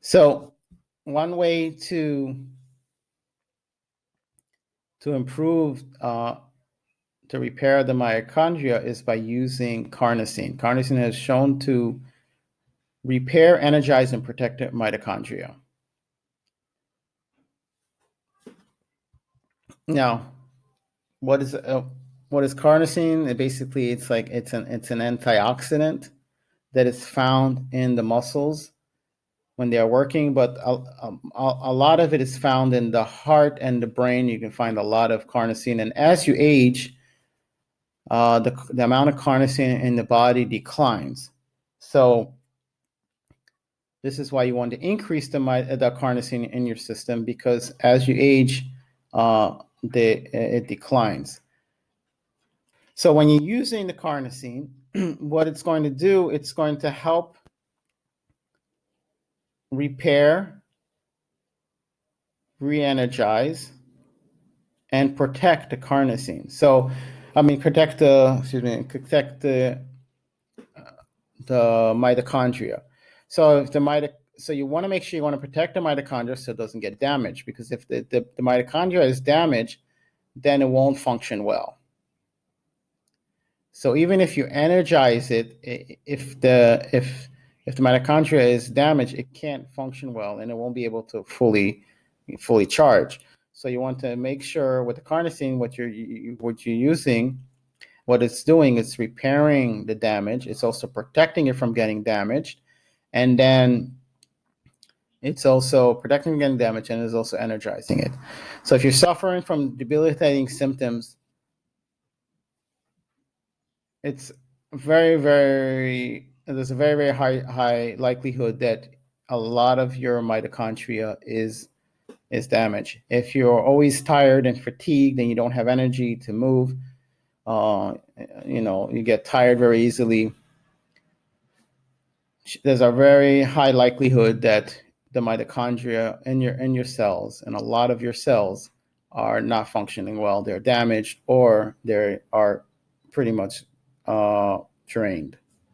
So one way to improve to repair the mitochondria is by using carnosine. Carnosine has shown to repair, energize, and protect the mitochondria. Now, what is carnosine? It's an antioxidant that is found in the muscles when they are working, but a lot of it is found in the heart and the brain. You can find a lot of carnosine, and as you age, the amount of carnosine in the body declines. So this is why you want to increase the carnosine in your system, because as you age, it declines. So when you're using the carnosine, what it's going to do, it's going to help repair, re-energize, and protect the carnosine. So, protect the mitochondria. So so you want to make sure you want to protect the mitochondria so it doesn't get damaged, because if the mitochondria is damaged, then it won't function well. So even if you energize it, if the mitochondria is damaged, it can't function well and it won't be able to fully charge. So you want to make sure with the carnosine, what you're using, what it's doing is repairing the damage. It's also protecting it from getting damaged, and then it's also protecting against damage, and is also energizing it. So if you're suffering from debilitating symptoms, it's there's a very, very high likelihood that a lot of your mitochondria is damaged. If you're always tired and fatigued and you don't have energy to move, you get tired very easily, there's a very high likelihood that the mitochondria in your cells, and a lot of your cells, are not functioning well. They're damaged, or they are pretty much drained.